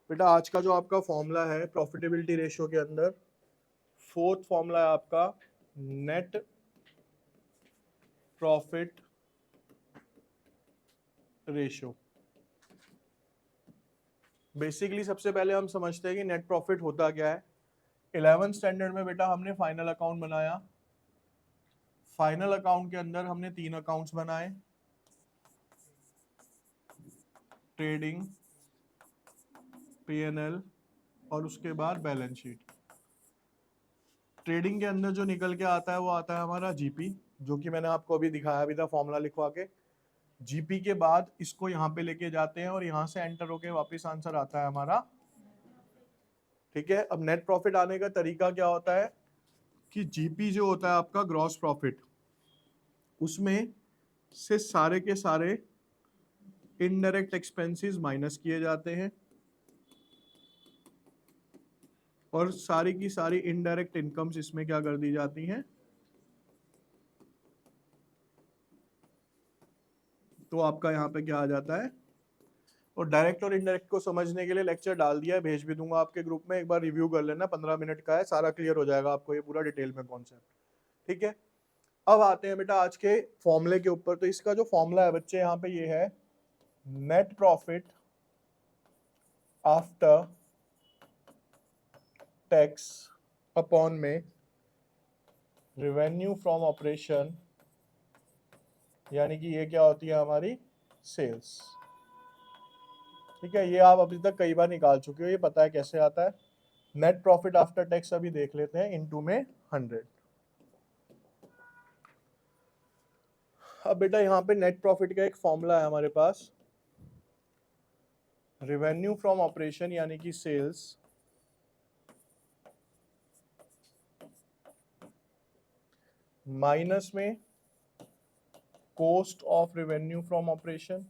बेटा आज का जो आपका फॉर्मूला है प्रॉफिटेबिलिटी रेशियो के अंदर, फोर्थ फॉर्मूला है आपका नेट प्रॉफिट रेशियो। बेसिकली सबसे पहले हम समझते हैं कि नेट प्रॉफिट होता क्या है। 11th स्टैंडर्ड में बेटा हमने फाइनल अकाउंट बनाया। फाइनल अकाउंट के अंदर हमने 3 अकाउंट्स बनाए, ट्रेडिंग, P&L और उसके बाद बैलेंस शीट। ट्रेडिंग के अंदर जो निकल के आता है वो आता है हमारा जीपी, जो कि मैंने आपको अभी दिखाया भी था फॉर्मूला लिखवा के। जीपी के बाद इसको यहाँ पे लेके जाते हैं और यहाँ से एंटर होके वापस आंसर आता है हमारा। ठीक है, अब नेट प्रॉफिट आने का तरीका क्या होता है कि जीपी जो होता है आपका ग्रॉस प्रॉफिट, उसमें से सारे के सारे इनडायरेक्ट एक्सपेंसेस माइनस किए जाते हैं और सारी की सारी इनडायरेक्ट इनकम्स इसमें क्या कर दी जाती हैं, तो आपका यहाँ पे क्या आ जाता है। और डायरेक्ट और इनडायरेक्ट को समझने के लिए लेक्चर डाल दिया है, भेज भी दूंगा आपके ग्रुप में, एक बार रिव्यू कर लेना, 15 मिनट का है, सारा क्लियर हो जाएगा आपको ये पूरा डिटेल में कॉन्सेप्ट। ठीक है, अब आते हैं बेटा आज के फॉर्मूले के ऊपर। तो इसका जो फॉर्मूला है बच्चे यहाँ पे ये है net profit after tax upon में रेवेन्यू फ्रॉम ऑपरेशन, यानी कि ये क्या होती है हमारी सेल्स। ठीक है, ये आप अभी तक कई बार निकाल चुके हो, ये पता है कैसे आता है। नेट प्रॉफिट आफ्टर टैक्स अभी देख लेते हैं, इनटू में 100। अब बेटा यहाँ पे नेट प्रॉफिट का एक फॉर्मूला है हमारे पास, रेवेन्यू फ्रॉम ऑपरेशन यानी कि सेल्स माइनस में cost of revenue from operation.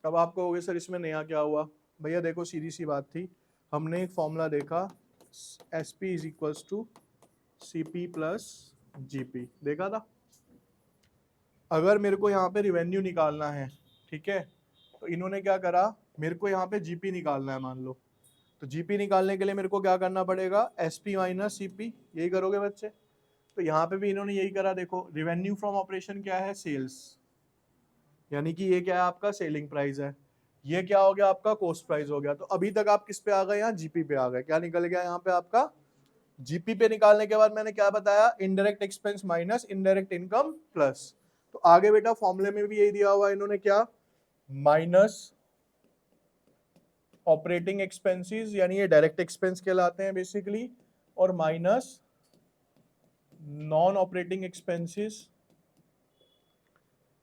अब आपको होगे सर इसमें नया क्या हुआ। भैया देखो सीधी सी बात थी, हमने एक फॉर्मूला देखा S P is equals to C P plus G P, देखा था। अगर मेरे को यहाँ पे रेवेन्यू निकालना है, ठीक है, तो इन्होंने क्या करा, मेरे को यहाँ पे जीपी निकालना है मान लो, तो जीपी निकालने के लिए मेरे को क्या करना पड़ेगा, एसपी माइनस सीपी, यही करोगे बच्चे। तो यहाँ पे भी इन्होंने यही करा, देखो रेवेन्यू फ्रॉम ऑपरेशन क्या है, सेल्स, यानी कि ये क्या है आपका सेलिंग प्राइस है, ये क्या हो गया आपका कॉस्ट प्राइस हो गया। तो अभी तक आप किस पे आ गए, यहाँ जीपी पे आ गए। क्या निकल गया यहाँ पे आपका, जीपी पे निकालने के बाद मैंने क्या बताया, indirect expense minus indirect income plus. तो आगे बेटा फॉर्मूले में भी यही दिया हुआ है इन्होंने, क्या, माइनस ऑपरेटिंग एक्सपेंसेस, यानी ये डायरेक्ट एक्सपेंस कहलाते हैं बेसिकली, और minus non operating expenses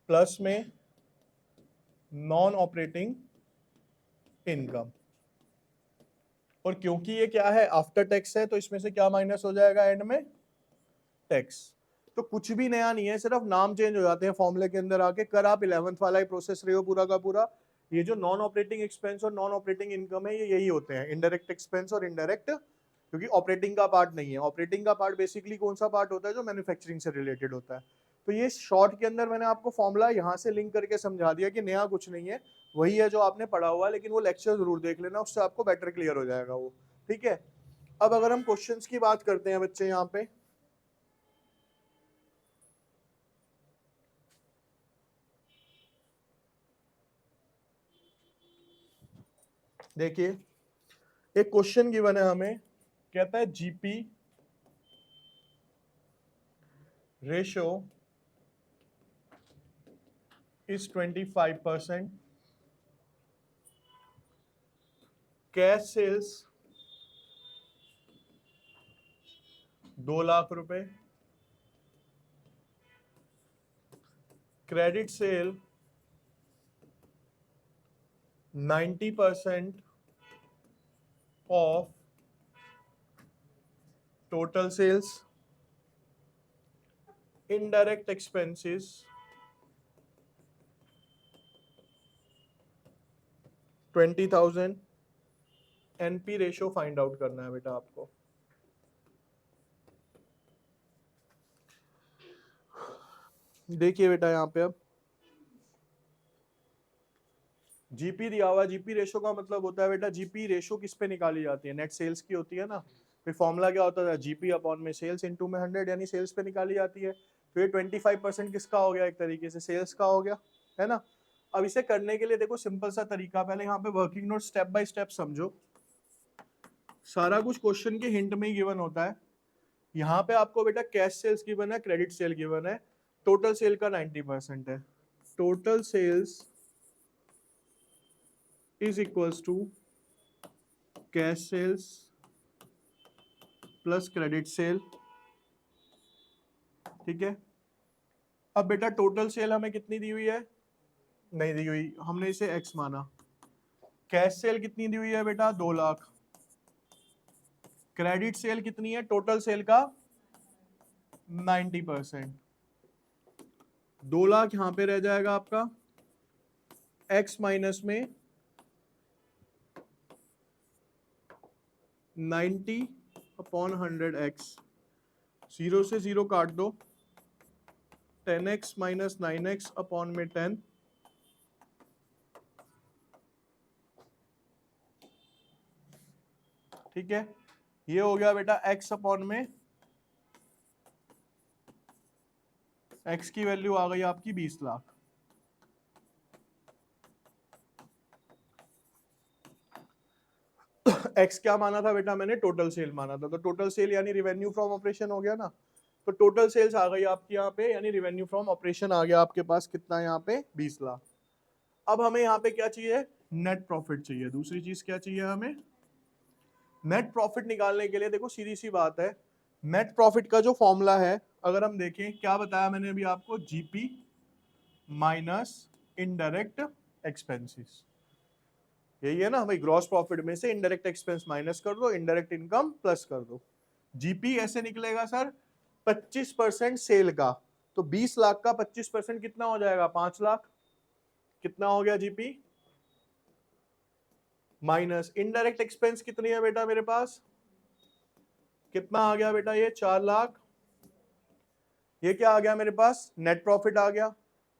plus में नॉन ऑपरेटिंग इनकम। और क्योंकि ये क्या है आफ्टर टैक्स है, तो इसमें से क्या माइनस हो जाएगा एंड में, टैक्स। तो कुछ भी नया नहीं है, सिर्फ नाम चेंज हो जाते हैं फॉर्मूले के अंदर आके। कर आप 11th वाला ही प्रोसेस रहे हो पूरा का पूरा। ये जो नॉन ऑपरेटिंग एक्सपेंस और नॉन ऑपरेटिंग इनकम है, ये यही होते हैं, इनडायरेक्ट एक्सपेंस और इनडायरेक्ट, क्योंकि ऑपरेटिंग का पार्ट नहीं है। ऑपरेटिंग का पार्ट बेसिकली कौन सा पार्ट होता है, जो मैन्युफैक्चरिंग से रिलेटेड होता है। तो ये शॉर्ट के अंदर मैंने आपको फॉर्मूला यहाँ से लिंक करके समझा दिया कि नया कुछ नहीं है, वही है जो आपने पढ़ा हुआ है, लेकिन वो लेक्चर जरूर देख लेना, उससे आपको बेटर क्लियर हो जाएगा वो। ठीक है, अब अगर हम क्वेश्चंस की बात करते हैं बच्चे, यहाँ पे देखिए, एक क्वेश्चन गिवन है हमें, कहता है GP ratio is 25%, cash sales 2 lakh रुपए, credit sale 90% of total sales, indirect expenses 20,000, NP ratio find out करना है बेटा आपको। देखिए बेटा यहाँ पे अब जीपी दिया हुआ, जीपी रेशो का मतलब होता है बेटा, जीपी रेशो किस पे निकाली जाती है, नेट सेल्स की होती है ना। फिर फॉर्मूला क्या होता था, जीपी अपॉन में सेल्स इनटू में 100, यानी सेल्स पे निकाली जाती है। तो ये 25% किसका हो गया, एक तरीके से सेल्स का हो गया, है ना। अब इसे करने के लिए देखो सिंपल सा तरीका, पहले यहाँ पे working note step by step समझो। सारा कुछ क्वेश्चन के हिंट में ही गिवन होता है। यहाँ पे आपको बेटा कैश सेल्स गिवन है, क्रेडिट सेल गिवन है, टोटल सेल का 90% है। Total sales is equals to cash sales plus credit sale, ठीक है। अब बेटा टोटल सेल हमें कितनी दी हुई है, नहीं दी हुई, हमने इसे x माना। कैश सेल कितनी दी हुई है बेटा, 2 लाख। क्रेडिट सेल कितनी है, टोटल सेल का 90%। 2 लाख यहां पे रह जाएगा आपका, x माइनस में 90 अपॉन 100x, 0 से 0 काट दो, 10x माइनस 9x अपॉन में 10, ठीक है। ये हो गया बेटा x अपॉन में, x की वैल्यू आ गई आपकी 20 लाख। x क्या माना था बेटा मैंने, टोटल सेल माना था, तो टोटल सेल यानी रिवेन्यू फ्रॉम ऑपरेशन हो गया ना। तो टोटल सेल्स आ गई आपकी यहाँ पे, यानी रिवेन्यू फ्रॉम ऑपरेशन आ गया आपके पास कितना यहाँ पे, 20 लाख। अब हमें यहाँ पे क्या चाहिए, नेट प्रॉफिट चाहिए। दूसरी चीज क्या चाहिए हमें, नेट प्रॉफिट निकालने के लिए देखो सीधी सी बात है, नेट प्रॉफिट का जो फॉर्मूला है, अगर हम देखें क्या बताया मैंने अभी आपको, जीपी माइनस इनडायरेक्ट एक्सपेंसेस, यही है ना भाई। ग्रॉस प्रॉफिट में से इनडायरेक्ट एक्सपेंस माइनस कर दो, इनडायरेक्ट इनकम प्लस कर दो। जीपी ऐसे निकलेगा सर 25% सेल का, तो 20 लाख का 25% कितना हो जाएगा, 5 लाख। कितना हो गया जीपी, माइनस इनडायरेक्ट एक्सपेंस कितनी है बेटा मेरे पास, कितना आ गया बेटा, ये 4 लाख। ये क्या आ गया मेरे पास, नेट प्रॉफिट आ गया।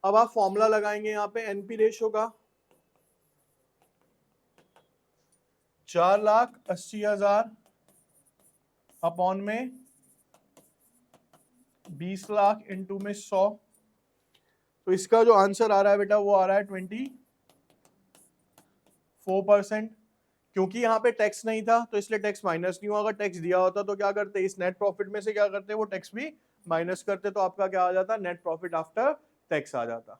अब आप फॉर्मूला लगाएंगे यहाँ पे एनपी रेशो का, 4,80,000 अपॉन में 20 लाख इंटू में 100, तो इसका जो आंसर आ रहा है बेटा वो आ रहा है 24%। क्योंकि यहाँ पे टैक्स नहीं था तो इसलिए टैक्स माइनस नहीं हुआ, अगर टैक्स दिया होता तो क्या करते, इस नेट प्रॉफिट में से क्या करते, वो टैक्स भी माइनस करते, तो आपका क्या आ जाता, नेट प्रॉफिट आफ्टर टैक्स आ जाता।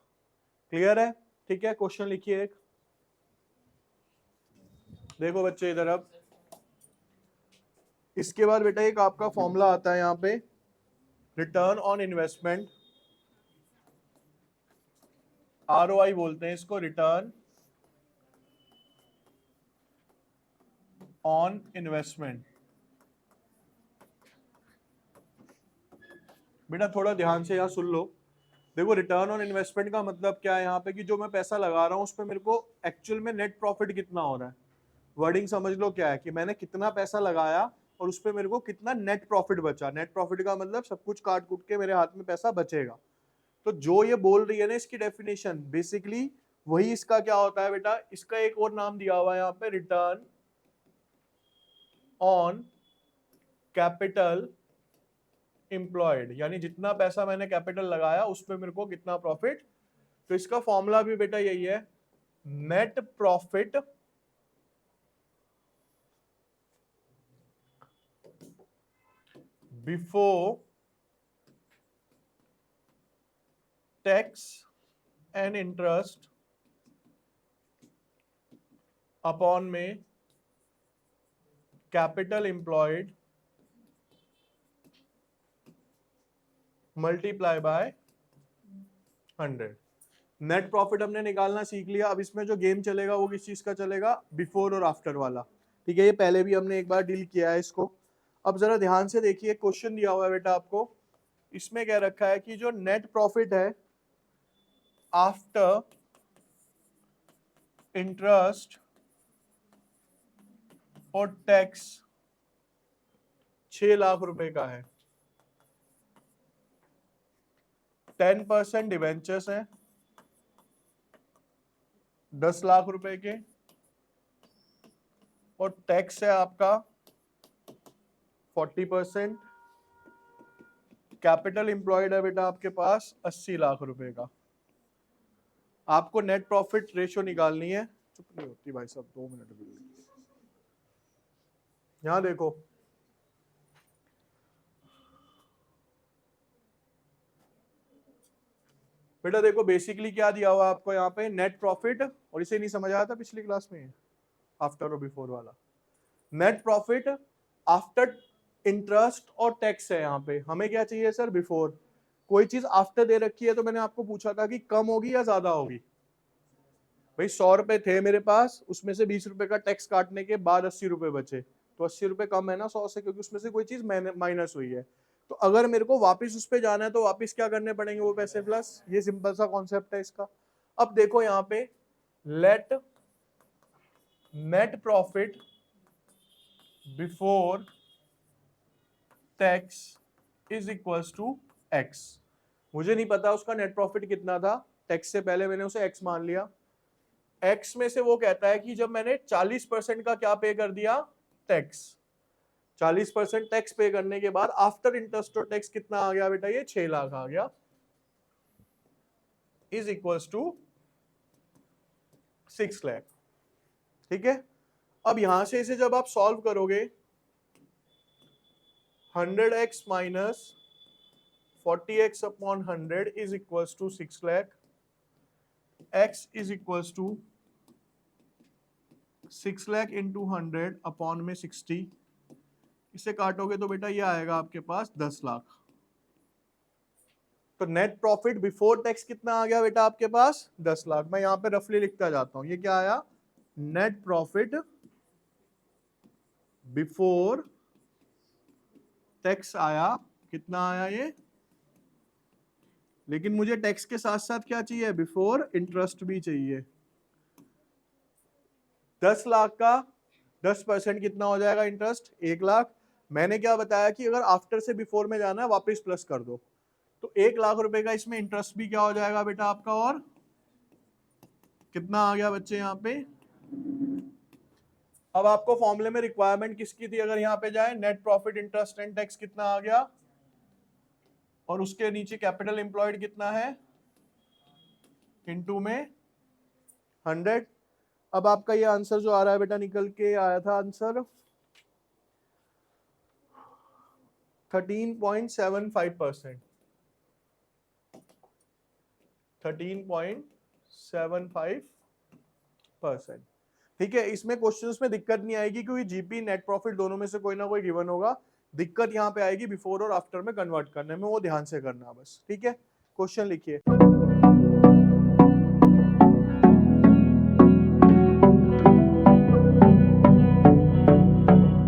क्लियर है, ठीक है। क्वेश्चन लिखिए एक, देखो बच्चे इधर। अब इसके बाद बेटा एक आपका फॉर्मूला आता है यहाँ पे, रिटर्न ऑन इन्वेस्टमेंट, आरओआई बोलते हैं इसको, रिटर्न ऑन इन्वेस्टमेंट। बेटा थोड़ा ध्यान से यहाँ सुन लो। देखो रिटर्न ऑन इन्वेस्टमेंट का मतलब क्या है यहाँ पे, कि जो मैं पैसा लगा रहा हूँ उस पर मेरे को एक्चुअल में नेट प्रॉफिट कितना हो रहा है। वर्डिंग समझ लो क्या है, कि मैंने कितना पैसा लगाया और उस पर मेरे को कितना नेट प्रॉफिट बचा। नेट प्रॉफिट का मतलब सब कुछ काट कूट के मेरे हाथ में पैसा बचेगा। तो जो ये बोल रही है ना इसकी डेफिनेशन, बेसिकली वही इसका क्या होता है बेटा, इसका एक और नाम दिया हुआ है यहाँ पे, रिटर्न ऑन कैपिटल एम्प्लॉयड, यानी जितना पैसा मैंने कैपिटल लगाया उस पर मेरे को कितना प्रॉफिट। तो इसका फॉर्मूला भी बेटा यही है, net profit before tax and interest upon में capital employed multiply by 100। Net profit हमने निकालना सीख लिया। अब इसमें जो गेम चलेगा वो किस चीज का चलेगा, बिफोर और आफ्टर वाला, ठीक है। ये पहले भी हमने एक बार डील किया है इसको। अब जरा ध्यान से देखिए, क्वेश्चन दिया हुआ है बेटा आपको, इसमें क्या रखा है कि जो नेट प्रॉफिट है आफ्टर इंटरेस्ट और टैक्स 6 लाख रुपए का है। 10% डिवेंचर्स है, 10 लाख रुपए के, और टैक्स है आपका 40%। कैपिटल एम्प्लॉयड है बेटा आपके पास 80 लाख रुपए का। आपको नेट प्रॉफिट रेशियो निकालनी है। चुप नहीं होती भाई साहब, 2 मिनट भी। यहां देखो, बेटा देखो बेसिकली क्या दिया हुआ आपको यहाँ पे, नेट प्रॉफिट, और इसे नहीं समझ आया था पिछली क्लास में, आफ्टर और बिफोर वाला। नेट प्रॉफिट आफ्टर इंटरेस्ट और टैक्स है। यहाँ पे हमें क्या चाहिए सर, बिफोर। कोई चीज आफ्टर दे रखी है तो मैंने आपको पूछा था कि कम होगी या ज्यादा होगी। भाई 100 रुपए थे मेरे पास, उसमें से 20 रुपए का टैक्स काटने के बाद 80 रुपए बचे, तो 80 रुपए कम है ना 100 से, क्योंकि उसमें से कोई चीज माइनस हुई है। तो अगर मेरे को वापस उस पे जाना है तो वापस क्या करने पड़ेंगे, वो पैसे प्लस। ये सिंपल सा कॉन्सेप्ट है इसका। अब देखो यहाँ पे, let net profit before tax is equals to x. मुझे नहीं पता उसका नेट प्रॉफिट कितना था, टैक्स से पहले मैंने उसे एक्स मान लिया। एक्स में से वो कहता है कि जब मैंने 40% का क्या पे कर दिया, टैक्स। 40% टैक्स पे करने के बाद आफ्टर इंटरेस्ट और टैक्स कितना आ गया बेटा, ये 6 लाख आ गया, इज इक्वल्स टू 6 लाख। ठीक है। अब यहां से इसे जब आप सॉल्व करोगे, 100x minus 40x upon 100 is equals to 6 lakh. x is equals to 6 lakh into 100 upon में 60। इसे काटोगे तो बेटा ये आएगा आपके पास 10 लाख। तो नेट प्रॉफिट बिफोर टैक्स कितना आ गया बेटा आपके पास, 10 लाख। मैं यहां पे रफली लिखता जाता हूं, ये क्या आया, नेट प्रॉफिट बिफोर टैक्स आया, कितना आया ये। लेकिन मुझे टैक्स के साथ साथ क्या चाहिए, बिफोर इंटरेस्ट भी चाहिए। 10 लाख का 10% कितना हो जाएगा इंटरेस्ट, 1 लाख। मैंने क्या बताया कि अगर आफ्टर से बिफोर में जाना है वापस प्लस कर दो, तो 1 लाख रुपए का इसमें इंटरेस्ट भी क्या हो जाएगा बेटा आपका, और कितना आ गया बच्चे यहाँ पे। अब आपको फॉर्मूले में रिक्वायरमेंट किसकी थी, अगर यहाँ पे जाए, net profit interest and tax कितना आ गया, और उसके नीचे कैपिटल एम्प्लॉयड कितना है, इनटू में 100। अब आपका ये आंसर जो आ रहा है बेटा, निकल के आया था आंसर 13.75%। 13.75%। ठीक है। इसमें क्वेश्चंस में दिक्कत नहीं आएगी, क्योंकि जीपी नेट प्रॉफिट दोनों में से कोई ना कोई गिवन होगा। दिक्कत यहाँ पे आएगी बिफोर और आफ्टर में कन्वर्ट करने में, वो ध्यान से करना बस। ठीक है। क्वेश्चन लिखिए।